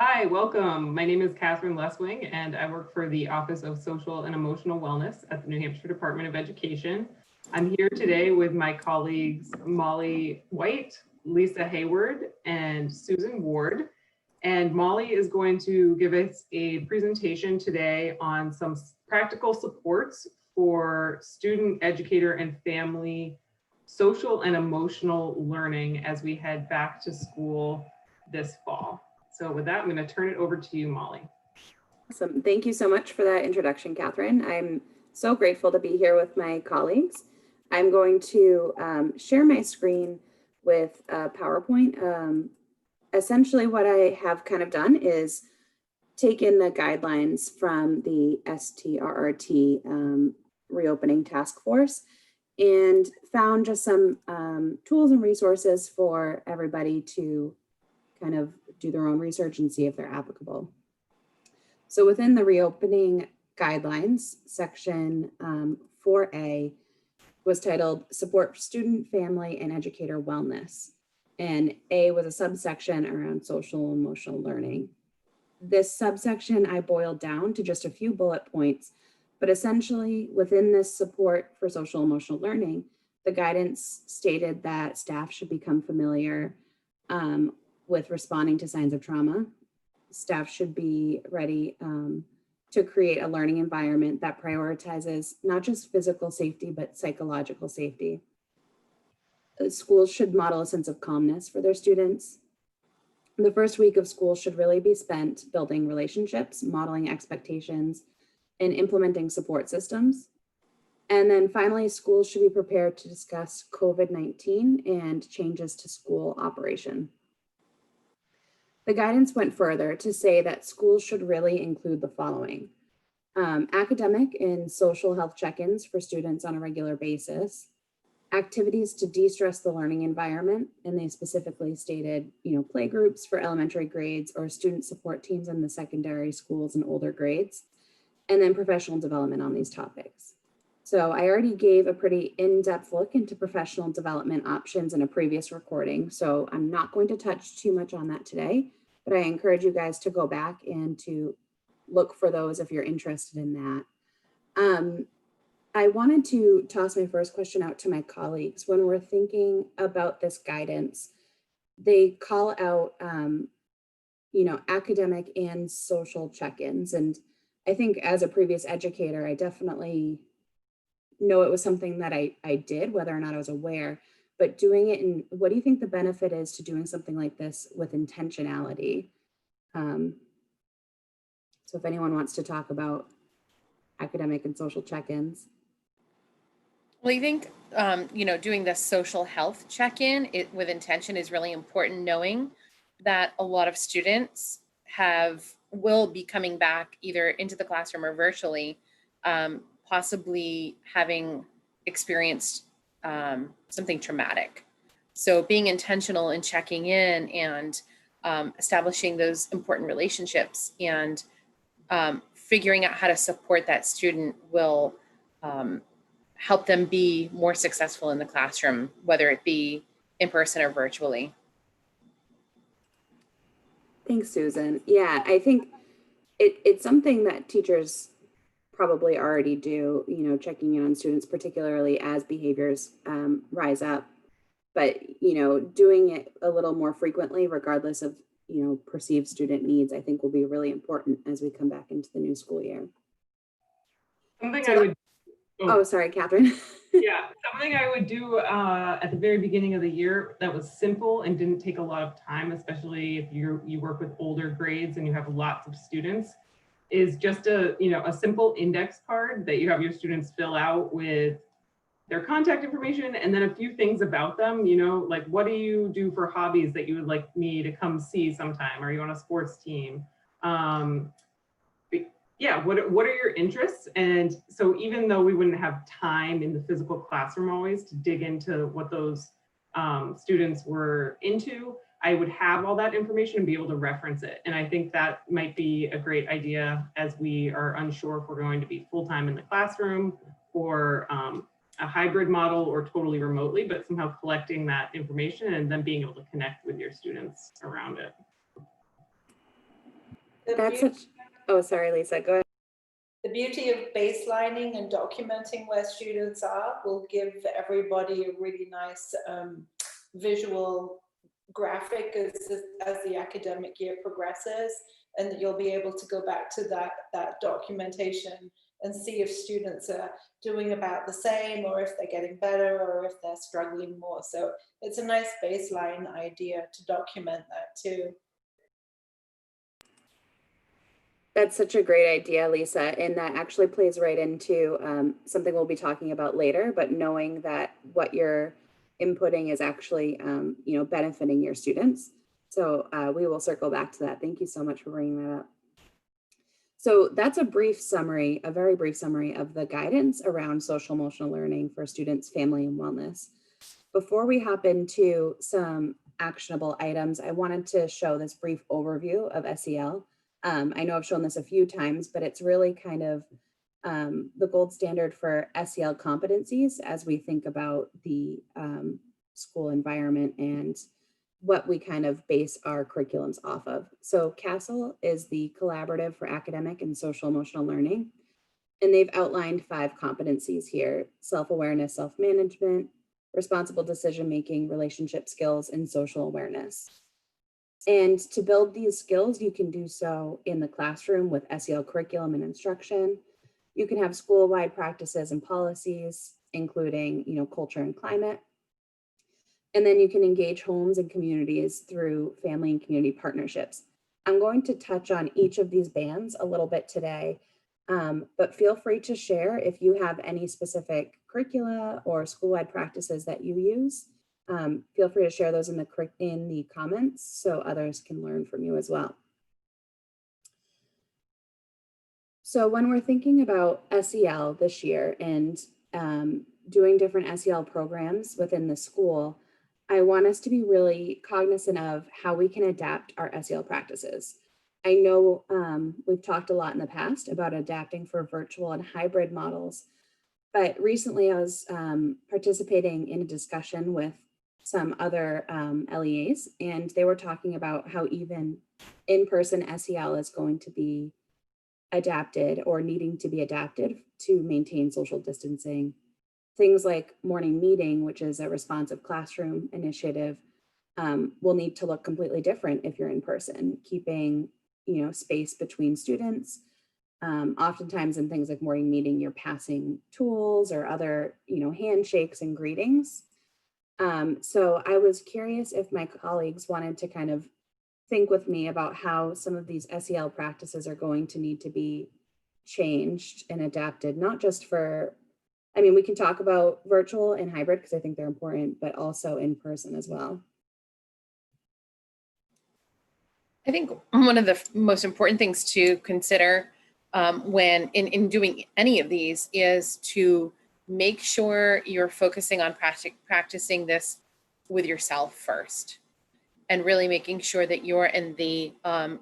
Hi, welcome. My name is Catherine Leswing, and I work for the Office of Social and Emotional Wellness at the New Hampshire Department of Education. I'm here today with my colleagues Molly White, Lisa Hayward, and Susan Ward. And Molly is going to give us a presentation today on some practical supports for student, educator, and family social and emotional learning as we head back to school this fall. So with that, I'm going to turn it over to you, Molly. Awesome. Thank you so much for that introduction, Catherine. I'm so grateful to be here with my colleagues. I'm going to share my screen with PowerPoint. Essentially, what I have kind of done is taken the guidelines from the STRRT reopening task force and found just some tools and resources for everybody to kind of do their own research and see if they're applicable. So within the reopening guidelines, section 4A was titled Support Student, Family, and Educator Wellness. And A was a subsection around social and emotional learning. This subsection I boiled down to just a few bullet points, but essentially within this support for social emotional learning, the guidance stated that staff should become familiar with responding to signs of trauma. Staff should be ready to create a learning environment that prioritizes not just physical safety, but psychological safety. Schools should model a sense of calmness for their students. The first week of school should really be spent building relationships, modeling expectations, and implementing support systems. And then finally, schools should be prepared to discuss COVID-19 and changes to school operation. The guidance went further to say that schools should really include the following: academic and social health check-ins for students on a regular basis, activities to de-stress the learning environment, and they specifically stated, play groups for elementary grades or student support teams in the secondary schools and older grades, and then professional development on these topics. So I already gave a pretty in-depth look into professional development options in a previous recording, so I'm not going to touch too much on that today, but I encourage you guys to go back and to look for those if you're interested in that. I wanted to toss my first question out to my colleagues. When we're thinking about this guidance, they call out, academic and social check-ins. And I think as a previous educator, I definitely know it was something that I did, whether or not I was aware, but doing it in, what do you think the benefit is to doing something like this with intentionality? So if anyone wants to talk about academic and social check-ins. Well, I think, doing the social health check-in with intention is really important, knowing that a lot of students will be coming back either into the classroom or virtually, possibly having experienced something traumatic. So being intentional in checking in and establishing those important relationships and figuring out how to support that student will help them be more successful in the classroom, whether it be in person or virtually. Thanks, Susan. Yeah, I think it's something that teachers probably already do, checking in on students, particularly as behaviors rise up. But, doing it a little more frequently, regardless of, perceived student needs, I think will be really important as we come back into the new school year. Sorry, Catherine. Yeah, something I would do at the very beginning of the year that was simple and didn't take a lot of time, especially if you work with older grades and you have lots of students, is just a simple index card that you have your students fill out with their contact information and then a few things about them, like what do you do for hobbies that you would like me to come see sometime? Are you on a sports team? What are your interests? And so even though we wouldn't have time in the physical classroom always to dig into what those students were into, I would have all that information and be able to reference it. And I think that might be a great idea as we are unsure if we're going to be full-time in the classroom or a hybrid model or totally remotely, but somehow collecting that information and then being able to connect with your students around it. The That's beauty, such, oh, sorry, Lisa, go ahead. the beauty of baselining and documenting where students are will give everybody a really nice visual graphic as the academic year progresses, and that you'll be able to go back to that documentation and see if students are doing about the same, or if they're getting better, or if they're struggling more. So it's a nice baseline idea to document that too. That's such a great idea, Lisa, and that actually plays right into something we'll be talking about later, but knowing that what you're inputting is actually, benefiting your students. So we will circle back to that. Thank you so much for bringing that up. So that's a brief summary, a very brief summary of the guidance around social emotional learning for students, family, and wellness. Before we hop into some actionable items, I wanted to show this brief overview of SEL. I know I've shown this a few times, but it's really kind of the gold standard for SEL competencies as we think about the school environment and what we kind of base our curriculums off of. So CASEL is the Collaborative for Academic and Social Emotional Learning, and they've outlined 5 competencies here: self-awareness, self-management, responsible decision-making, relationship skills, and social awareness. And to build these skills, you can do so in the classroom with SEL curriculum and instruction. You can have school-wide practices and policies, including, culture and climate. And then you can engage homes and communities through family and community partnerships. I'm going to touch on each of these bands a little bit today, but feel free to share if you have any specific curricula or school-wide practices that you use. Feel free to share those in the comments so others can learn from you as well. So when we're thinking about SEL this year and doing different SEL programs within the school, I want us to be really cognizant of how we can adapt our SEL practices. I know we've talked a lot in the past about adapting for virtual and hybrid models, but recently I was participating in a discussion with some other LEAs, and they were talking about how even in-person SEL is going to be adapted or needing to be adapted to maintain social distancing. Things like morning meeting, which is a responsive classroom initiative, will need to look completely different if you're in person, keeping space between students. Oftentimes in things like morning meeting, you're passing tools or other handshakes and greetings. So I was curious if my colleagues wanted to kind of think with me about how some of these SEL practices are going to need to be changed and adapted, not just for, we can talk about virtual and hybrid because I think they're important, but also in person as well. I think one of the most important things to consider when in doing any of these is to make sure you're focusing on practicing this with yourself first, and really making sure that you're in the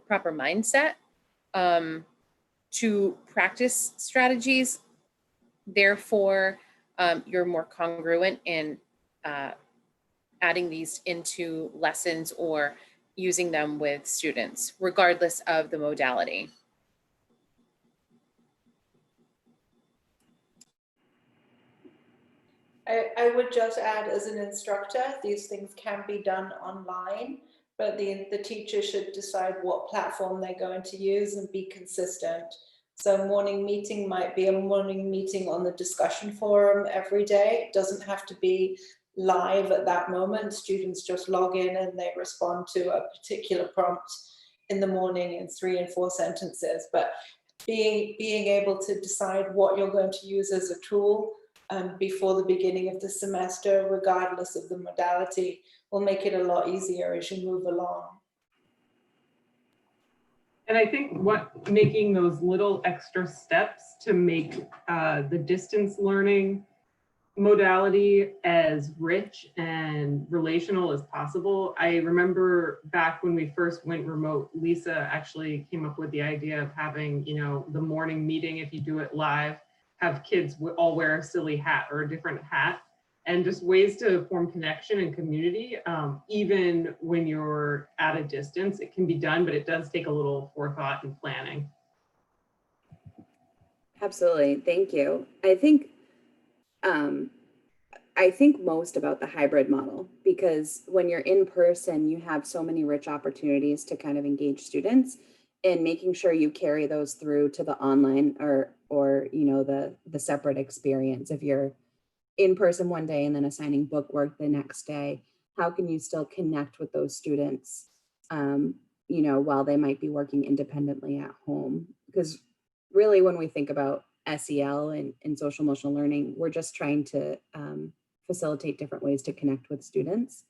proper mindset to practice strategies. Therefore, you're more congruent in adding these into lessons or using them with students, regardless of the modality. I would just add, as an instructor, these things can be done online, but the teacher should decide what platform they're going to use and be consistent. So morning meeting might be a morning meeting on the discussion forum every day. It doesn't have to be live at that moment. Students just log in and they respond to a particular prompt in the morning in 3 and 4 sentences. But being able to decide what you're going to use as a tool before the beginning of the semester, regardless of the modality, will make it a lot easier as you move along. And I think making those little extra steps to make the distance learning modality as rich and relational as possible. I remember back when we first went remote, Lisa actually came up with the idea of having, the morning meeting, if you do it live, have kids all wear a silly hat or a different hat and just ways to form connection and community. Even when you're at a distance, it can be done, but it does take a little forethought and planning. Absolutely. Thank you. I think most about the hybrid model, because when you're in person, you have so many rich opportunities to kind of engage students, and making sure you carry those through to the online or you know, the separate experience. If you're in person one day and then assigning book work the next day, how can you still connect with those students, you know, while they might be working independently at home? Because really, when we think about SEL and social emotional learning, we're just trying to facilitate different ways to connect with students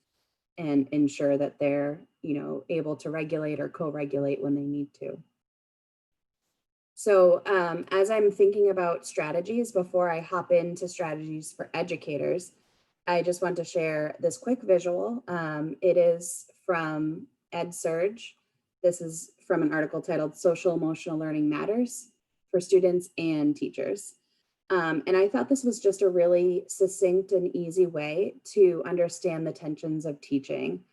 and ensure that they're, you know, able to regulate or co-regulate when they need to. So as I'm thinking about strategies, before I hop into strategies for educators, I just want to share this quick visual. It is from EdSurge. This is from an article titled Social Emotional Learning Matters for Students and Teachers. And I thought this was just a really succinct and easy way to understand the tensions of teaching.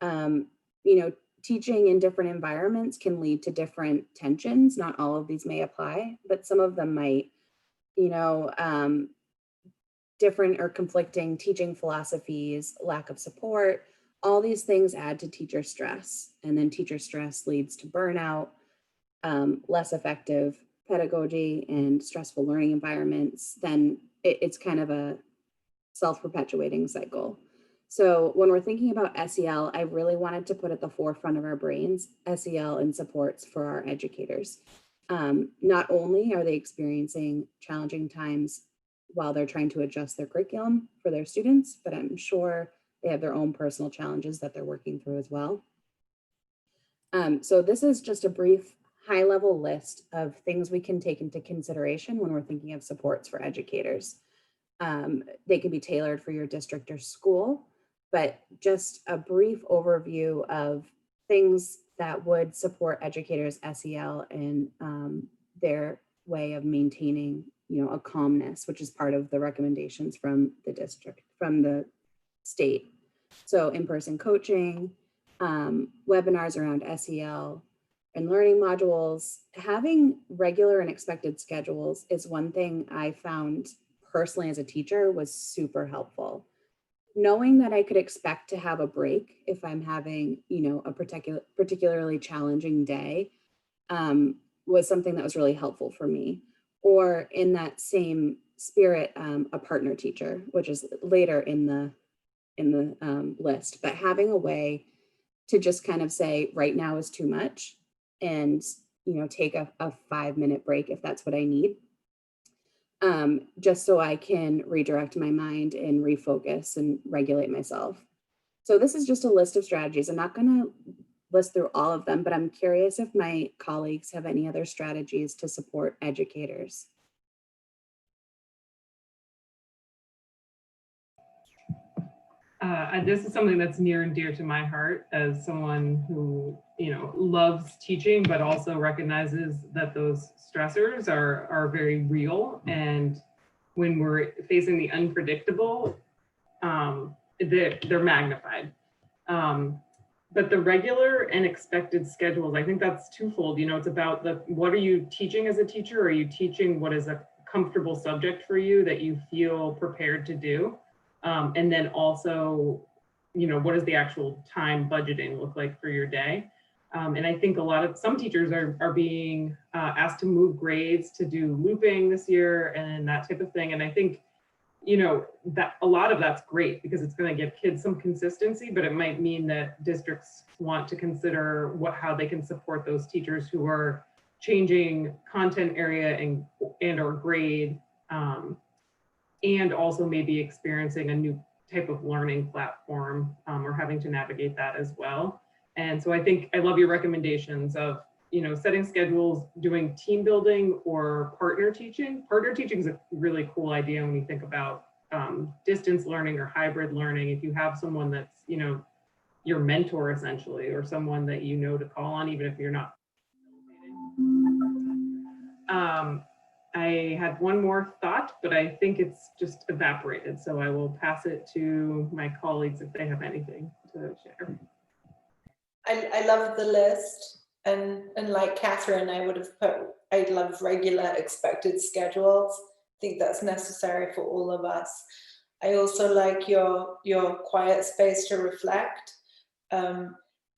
You know, teaching in different environments can lead to different tensions. Not all of these may apply, but some of them might. You know, different or conflicting teaching philosophies, lack of support, all these things add to teacher stress. And then teacher stress leads to burnout, less effective pedagogy, and stressful learning environments. Then it's kind of a self-perpetuating cycle. So when we're thinking about SEL, I really wanted to put at the forefront of our brains SEL and supports for our educators. Not only are they experiencing challenging times while they're trying to adjust their curriculum for their students, but I'm sure they have their own personal challenges that they're working through as well. So this is just a brief high-level list of things we can take into consideration when we're thinking of supports for educators. They can be tailored for your district or school, but just a brief overview of things that would support educators' SEL and their way of maintaining, you know, a calmness, which is part of the recommendations from the district, from the state. So in-person coaching, webinars around SEL, and learning modules. Having regular and expected schedules is one thing I found personally as a teacher was super helpful. Knowing that I could expect to have a break if I'm having, you know, a particularly challenging day was something that was really helpful for me. Or in that same spirit, a partner teacher, which is later in the list, but having a way to just kind of say, right now is too much, and, you know, take a 5-minute break if that's what I need, just so I can redirect my mind and refocus and regulate myself. So this is just a list of strategies. I'm not going to list through all of them, but I'm curious if my colleagues have any other strategies to support educators. This is something that's near and dear to my heart as someone who, you know, loves teaching, but also recognizes that those stressors are very real. And when we're facing the unpredictable, they're magnified. But the regular and expected schedules, I think that's twofold. You know, it's about what are you teaching as a teacher? Are you teaching what is a comfortable subject for you that you feel prepared to do? And then also, you know, what does the actual time budgeting look like for your day? And I think some teachers are being asked to move grades to do looping this year and that type of thing. And I think, you know, that a lot of that's great because it's going to give kids some consistency, but it might mean that districts want to consider how they can support those teachers who are changing content area and or grade, and also maybe experiencing a new type of learning platform, or having to navigate that as well. And so I think I love your recommendations of, you know, setting schedules, doing team building or partner teaching. Partner teaching is a really cool idea when you think about distance learning or hybrid learning. If you have someone that's, you know, your mentor essentially, or someone that you know to call on, even if you're not. I had one more thought, but I think it's just evaporated. So I will pass it to my colleagues if they have anything to share. I love the list, and like Catherine, I would have put, I love regular expected schedules. I think that's necessary for all of us. I also like your quiet space to reflect. I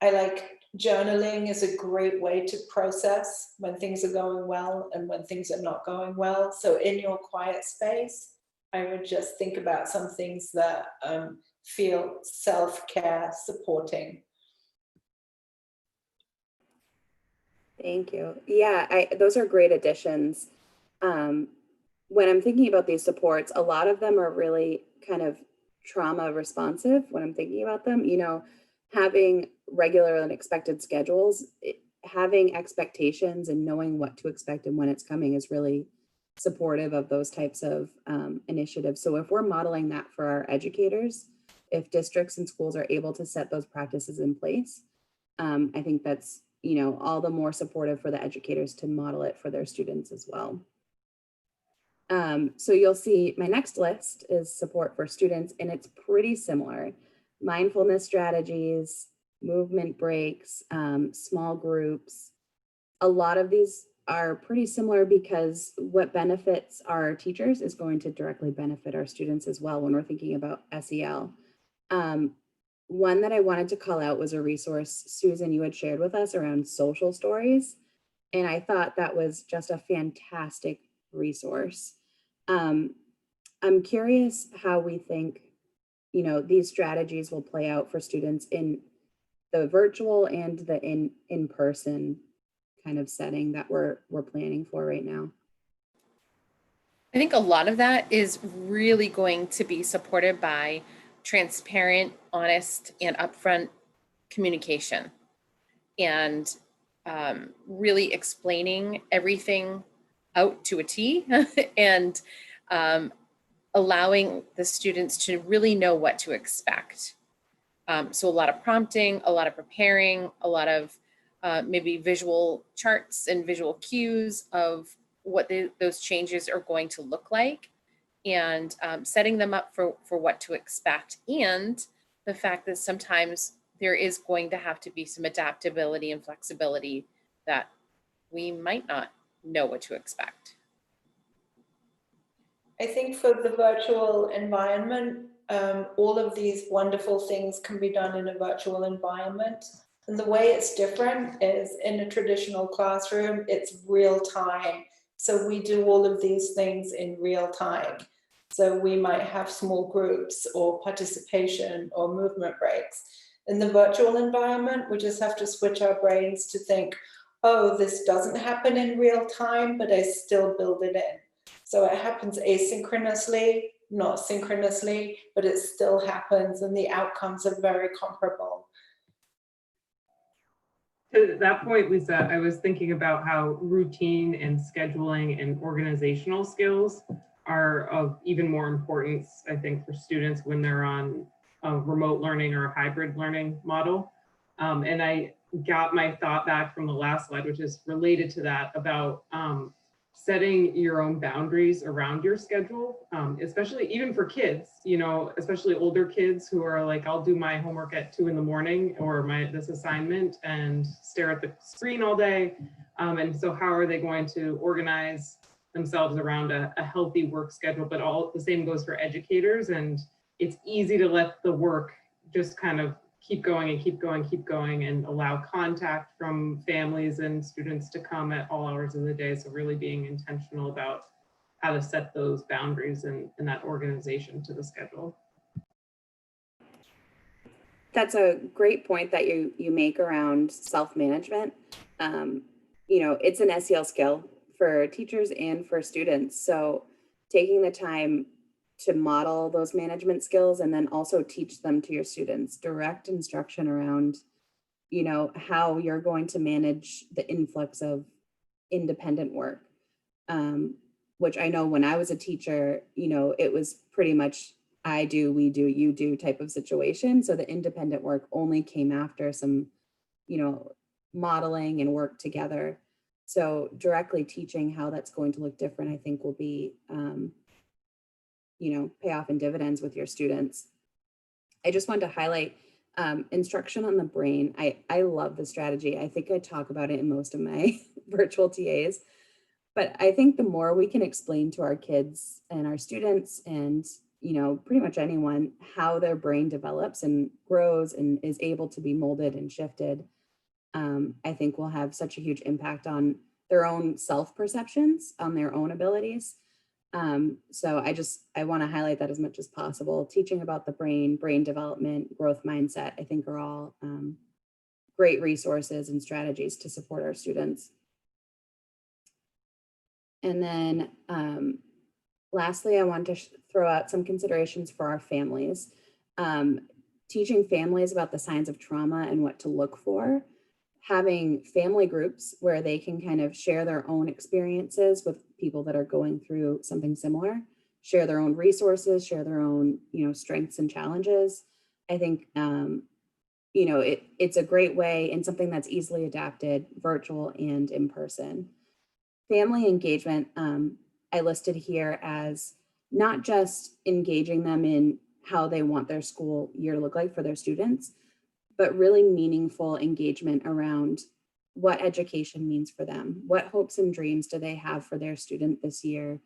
like journaling is a great way to process when things are going well and when things are not going well. So in your quiet space, I would just think about some things that feel self-care supporting. Thank you. Yeah, those are great additions. When I'm thinking about these supports, a lot of them are really kind of trauma responsive when I'm thinking about them. You know, having regular and expected schedules, having expectations and knowing what to expect and when it's coming is really supportive of those types of initiatives. So if we're modeling that for our educators, if districts and schools are able to set those practices in place, I think that's, you know, all the more supportive for the educators to model it for their students as well. So you'll see my next list is support for students, and it's pretty similar. Mindfulness strategies, movement breaks, small groups. A lot of these are pretty similar because what benefits our teachers is going to directly benefit our students as well when we're thinking about SEL. One that I wanted to call out was a resource, Susan, you had shared with us around social stories. And I thought that was just a fantastic resource. I'm curious how we think, you know, these strategies will play out for students in the virtual and the in-person kind of setting that we're planning for right now. I think a lot of that is really going to be supported by transparent, honest, and upfront communication, and really explaining everything out to a T and allowing the students to really know what to expect. So a lot of prompting, a lot of preparing, a lot of maybe visual charts and visual cues of what those changes are going to look like, and setting them up for what to expect. And the fact that sometimes there is going to have to be some adaptability and flexibility that we might not know what to expect. I think for the virtual environment, all of these wonderful things can be done in a virtual environment. And the way it's different is in a traditional classroom, it's real time. So we do all of these things in real time. So we might have small groups or participation or movement breaks. In the virtual environment, we just have to switch our brains to think, oh, this doesn't happen in real time, but I still build it in. So it happens asynchronously, not synchronously, but it still happens and the outcomes are very comparable. To that point, Lisa, I was thinking about how routine and scheduling and organizational skills are of even more importance, I think, for students when they're on a remote learning or a hybrid learning model. And I got my thought back from the last slide, which is related to that, about setting your own boundaries around your schedule, especially even for kids, you know, especially older kids who are like, I'll do my homework at 2 a.m. or this assignment and stare at the screen all day. And so how are they going to organize themselves around a healthy work schedule? But all the same goes for educators. And it's easy to let the work just kind of keep going and keep going and allow contact from families and students to come at all hours of the day. So really being intentional about how to set those boundaries and that organization to the schedule. That's a great point that you make around self-management. You know, it's an SEL skill for teachers and for students. So taking the time to model those management skills and then also teach them to your students, direct instruction around, you know, how you're going to manage the influx of independent work. Which I know when I was a teacher, you know, it was pretty much I do, we do, you do type of situation. So the independent work only came after some, you know, modeling and work together. So directly teaching how that's going to look different, I think will be, pay off in dividends with your students. I just wanted to highlight instruction on the brain. I love the strategy. I think I talk about it in most of my virtual TAs, but I think the more we can explain to our kids and our students and, pretty much anyone, how their brain develops and grows and is able to be molded and shifted, I think will have such a huge impact on their own self-perceptions, on their own abilities. So I want to highlight that as much as possible. Teaching about the brain development, growth mindset, I think are all great resources and strategies to support our students. And then lastly, I want to throw out some considerations for our families. Teaching families about the signs of trauma and what to look for. Having family groups where they can kind of share their own experiences with people that are going through something similar, share their own resources, share their own, strengths and challenges. I think, it's a great way and something that's easily adapted, virtual and in person. Family engagement, I listed here as not just engaging them in how they want their school year to look like for their students, but really meaningful engagement around what education means for them. What hopes and dreams do they have for their student this year?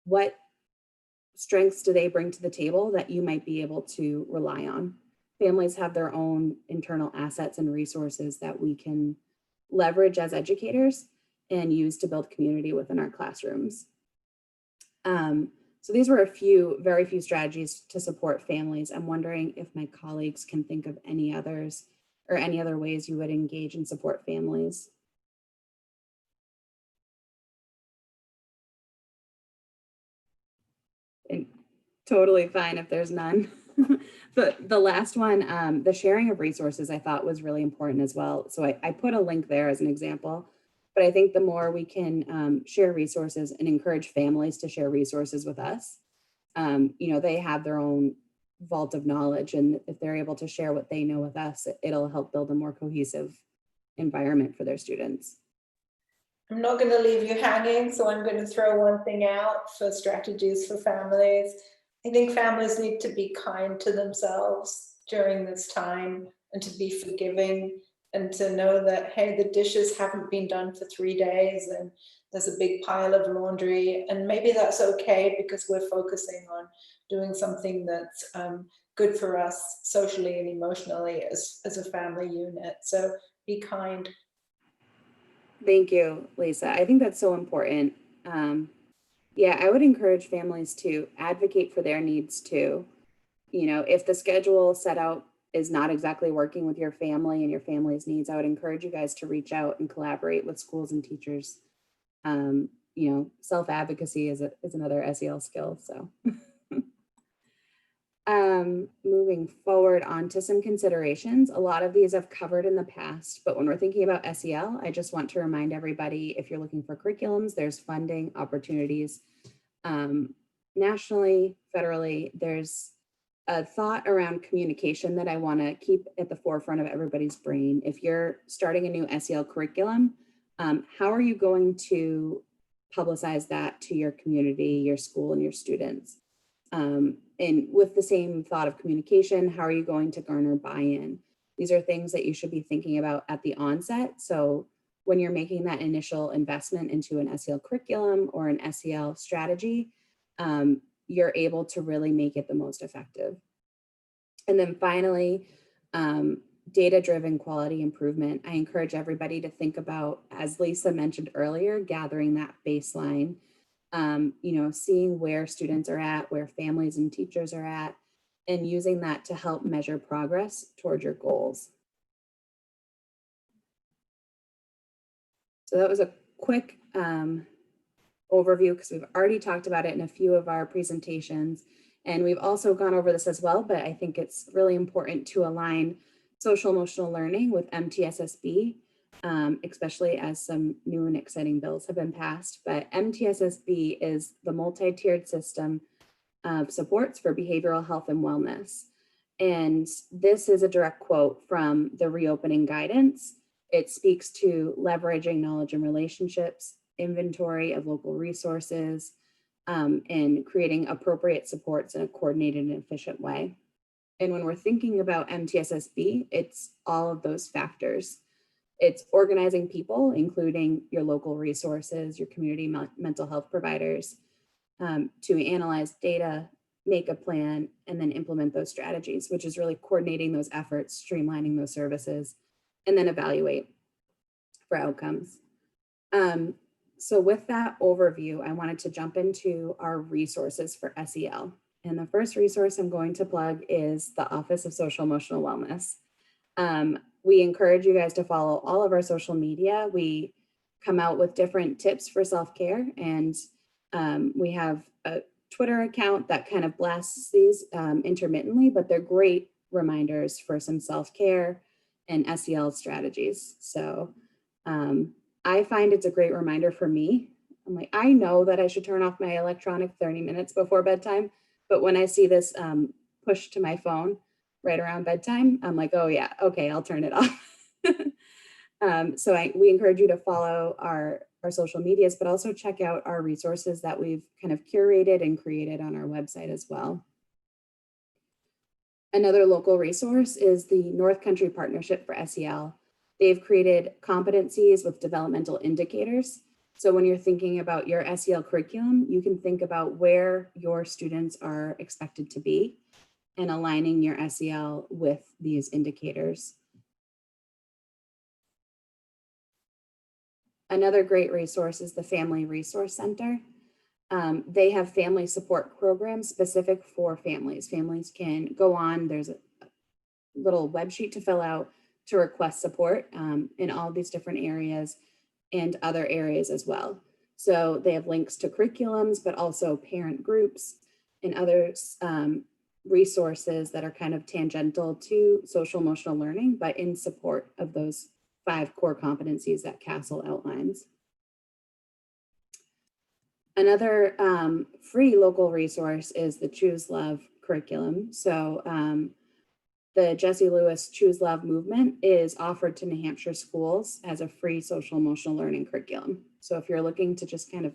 What strengths do they bring to the table that you might be able to rely on? Families have their own internal assets and resources that we can leverage as educators and use to build community within our classrooms. So these were very few strategies to support families. I'm wondering if my colleagues can think of any others or any other ways you would engage and support families. And totally fine if there's none. But the last one, the sharing of resources, I thought was really important as well. So I put a link there as an example. But I think the more we can share resources and encourage families to share resources with us, they have their own vault of knowledge. And if they're able to share what they know with us, it'll help build a more cohesive environment for their students. I'm not going to leave you hanging, so I'm going to throw one thing out for strategies for families. I think families need to be kind to themselves during this time and to be forgiving and to know that, hey, the dishes haven't been done for 3 days and there's a big pile of laundry, and maybe that's okay because we're focusing on doing something that's good for us socially and emotionally as a family unit. So be kind. Thank you, Lisa. I think that's so important. Yeah, I would encourage families to advocate for their needs too. If the schedule set out is not exactly working with your family and your family's needs, I would encourage you guys to reach out and collaborate with schools and teachers. Self-advocacy is another SEL skill. So moving forward on to some considerations. A lot of these I've covered in the past, but when we're thinking about SEL, I just want to remind everybody, if you're looking for curriculums, there's funding opportunities nationally, federally. There's a thought around communication that I want to keep at the forefront of everybody's brain. If you're starting a new SEL curriculum, how are you going to publicize that to your community, your school, and your students? And with the same thought of communication, how are you going to garner buy-in? These are things that you should be thinking about at the onset. So when you're making that initial investment into an SEL curriculum or an SEL strategy, you're able to really make it the most effective. And then finally, data-driven quality improvement. I encourage everybody to think about, as Lisa mentioned earlier, gathering that baseline, seeing where students are at, where families and teachers are at, and using that to help measure progress toward your goals. So that was a quick overview because we've already talked about it in a few of our presentations. And we've also gone over this as well, but I think it's really important to align social emotional learning with MTSSB, especially as some new and exciting bills have been passed. But MTSSB is the multi-tiered system of supports for behavioral health and wellness. And this is a direct quote from the reopening guidance. It speaks to leveraging knowledge and relationships, inventory of local resources, and creating appropriate supports in a coordinated and efficient way. And when we're thinking about MTSSB, it's all of those factors. It's organizing people, including your local resources, your community mental health providers, to analyze data, make a plan, and then implement those strategies, which is really coordinating those efforts, streamlining those services, and then evaluate for outcomes. So with that overview, I wanted to jump into our resources for SEL. And the first resource I'm going to plug is the Office of Social Emotional Wellness. We encourage you guys to follow all of our social media. We come out with different tips for self-care, and we have a Twitter account that kind of blasts these intermittently, but they're great reminders for some self-care and SEL strategies. So I find it's a great reminder for me. I'm like, I know that I should turn off my electronic 30 minutes before bedtime, but when I see this push to my phone right around bedtime, I'm like, oh yeah, okay, I'll turn it off. So we encourage you to follow our social medias, but also check out our resources that we've kind of curated and created on our website as well. Another local resource is the North Country Partnership for SEL. They've created competencies with developmental indicators. So when you're thinking about your SEL curriculum, you can think about where your students are expected to be and aligning your SEL with these indicators. Another great resource is the Family Resource Center. They have family support programs specific for families. Families can go on, there's a little web sheet to fill out to request support in all these different areas and other areas as well. So they have links to curriculums, but also parent groups and other resources that are kind of tangential to social emotional learning, but in support of those 5 core competencies that Castle outlines. Another free local resource is the Choose Love curriculum. So the Jesse Lewis Choose Love movement is offered to New Hampshire schools as a free social emotional learning curriculum. So if you're looking to just kind of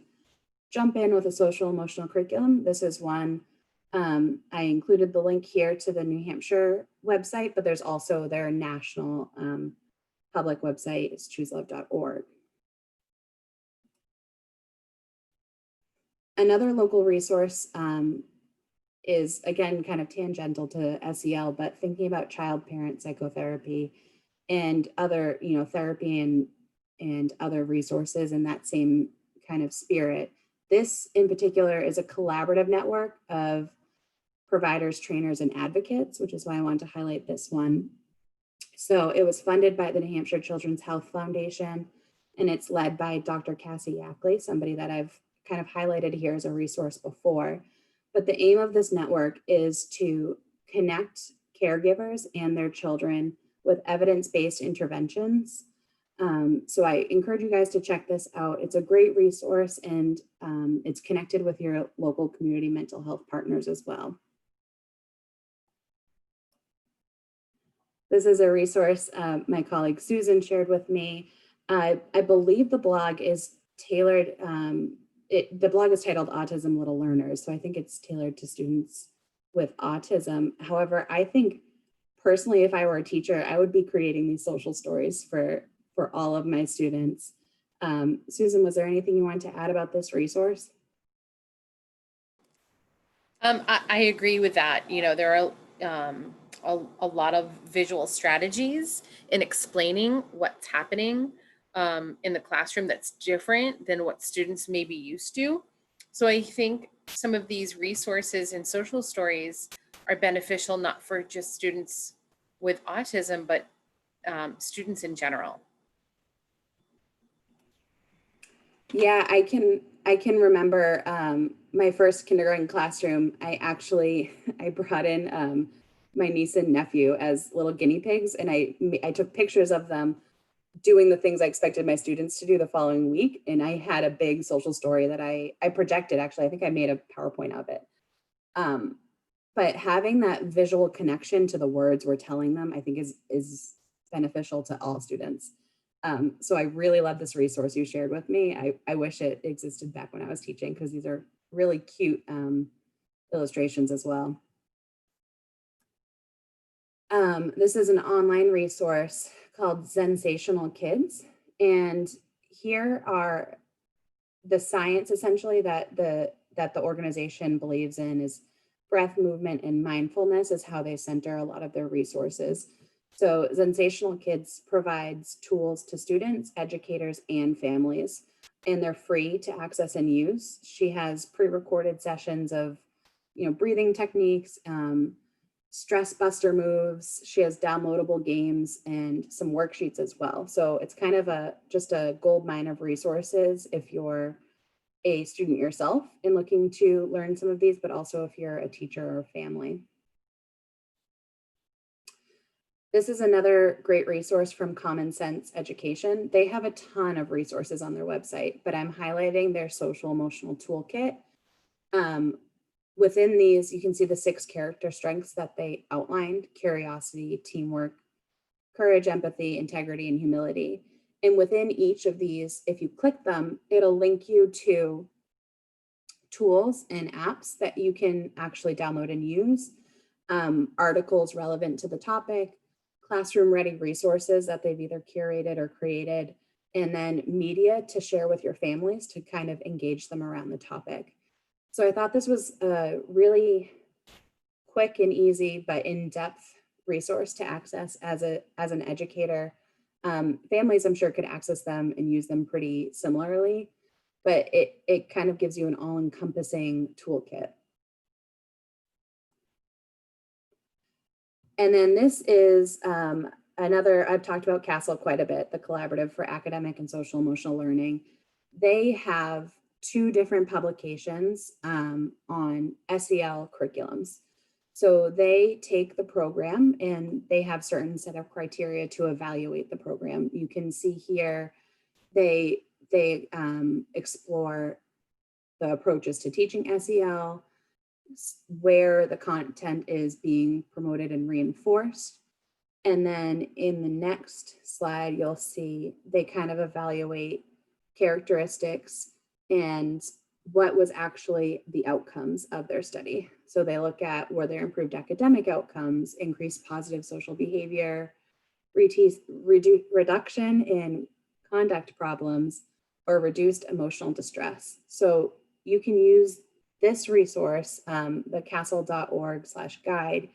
jump in with a social emotional curriculum, this is one. I included the link here to the New Hampshire website, but there's also their national public website is chooselove.org. Another local resource is, again, kind of tangential to SEL, but thinking about child-parent psychotherapy and other, therapy and other resources in that same kind of spirit. This in particular is a collaborative network of providers, trainers, and advocates, which is why I wanted to highlight this one. So it was funded by the New Hampshire Children's Health Foundation, and it's led by Dr. Cassie Yackley, somebody that I've kind of highlighted here as a resource before. But the aim of this network is to connect caregivers and their children with evidence-based interventions. So I encourage you guys to check this out. It's a great resource, and it's connected with your local community mental health partners as well. This is a resource my colleague Susan shared with me. I believe the blog is tailored, the blog is titled Autism Little Learners, so I think it's tailored to students with autism. However, I think personally, if I were a teacher, I would be creating these social stories for all of my students. Susan, was there anything you wanted to add about this resource? I agree with that. There are a lot of visual strategies in explaining what's happening in the classroom that's different than what students may be used to. So I think some of these resources and social stories are beneficial not for just students with autism, but students in general. Yeah, I can remember my first kindergarten classroom. I brought in my niece and nephew as little guinea pigs, and I took pictures of them doing the things I expected my students to do the following week. And I had a big social story that I projected. Actually, I think I made a PowerPoint of it. But having that visual connection to the words we're telling them, I think is beneficial to all students. So I really love this resource you shared with me. I wish it existed back when I was teaching, because these are really cute illustrations as well. This is an online resource called Sensational Kids. And here are the science essentially that the organization believes in is breath, movement, and mindfulness is how they center a lot of their resources. So Sensational Kids provides tools to students, educators, and families, and they're free to access and use. She has pre-recorded sessions of, breathing techniques, stress buster moves. She has downloadable games and some worksheets as well. So it's kind of just a gold mine of resources if you're a student yourself and looking to learn some of these, but also if you're a teacher or family. This is another great resource from Common Sense Education. They have a ton of resources on their website, but I'm highlighting their social emotional toolkit. Within these, you can see the 6 character strengths that they outlined: curiosity, teamwork, courage, empathy, integrity, and humility. And within each of these, if you click them, it'll link you to tools and apps that you can actually download and use, articles relevant to the topic, classroom ready resources that they've either curated or created, and then media to share with your families to kind of engage them around the topic. So I thought this was a really quick and easy but in-depth resource to access as an educator. Families, I'm sure, could access them and use them pretty similarly, but it kind of gives you an all-encompassing toolkit. And then this is another, I've talked about CASEL quite a bit, the Collaborative for Academic and Social Emotional Learning. They have 2 different publications on SEL curriculums. So they take the program and they have certain set of criteria to evaluate the program. You can see here, they explore the approaches to teaching SEL, where the content is being promoted and reinforced. And then in the next slide, you'll see they kind of evaluate characteristics and what was actually the outcomes of their study. So they look at, were there improved academic outcomes, increased positive social behavior, reduction in conduct problems, or reduced emotional distress. So you can use this resource, the casel.org/guide.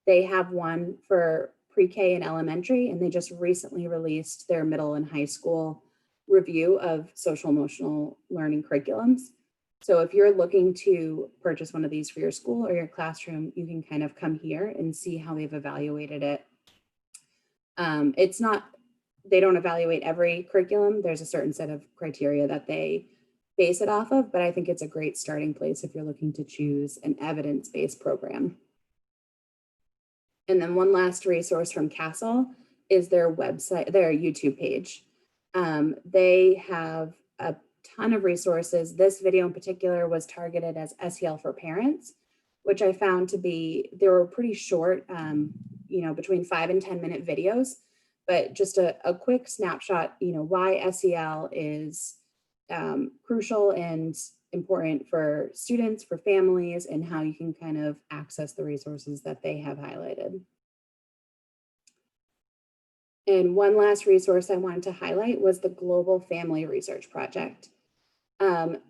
They have one for pre-K and elementary, and they just recently released their middle and high school review of social emotional learning curriculums. So if you're looking to purchase one of these for your school or your classroom, you can kind of come here and see how they've evaluated it. They don't evaluate every curriculum. There's a certain set of criteria that they base it off of, but I think it's a great starting place if you're looking to choose an evidence-based program. And then one last resource from CASEL is their website, their YouTube page. They have a ton of resources. This video in particular was targeted as SEL for parents, which I found to be, they were pretty short, between 5 and 10 minute videos, but just a quick snapshot, why SEL is crucial and important for students, for families, and how you can kind of access the resources that they have highlighted. And one last resource I wanted to highlight was the Global Family Research Project.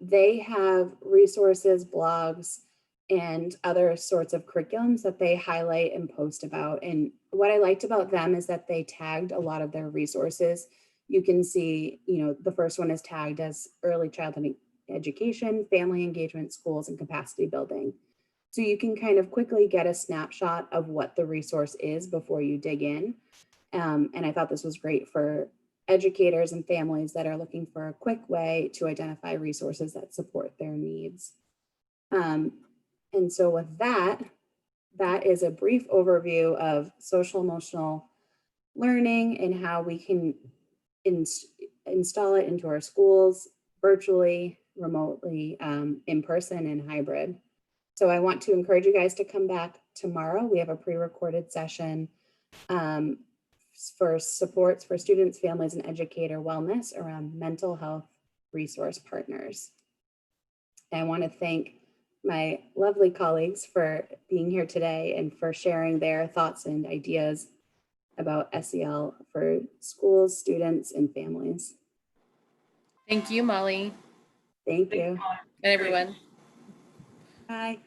They have resources, blogs, and other sorts of curriculums that they highlight and post about. And what I liked about them is that they tagged a lot of their resources. You can see, the first one is tagged as early childhood education, family engagement, schools, and capacity building. So you can kind of quickly get a snapshot of what the resource is before you dig in. And I thought this was great for educators and families that are looking for a quick way to identify resources that support their needs. And so with that is a brief overview of social emotional learning and how we can install it into our schools virtually, remotely, in person, and hybrid. So I want to encourage you guys to come back tomorrow. We have a pre-recorded session for supports for students, families, and educator wellness around mental health resource partners. I want to thank my lovely colleagues for being here today and for sharing their thoughts and ideas about SEL for schools, students, and families. Thank you, Molly, Thank Thanks, you. Molly. and everyone. Bye.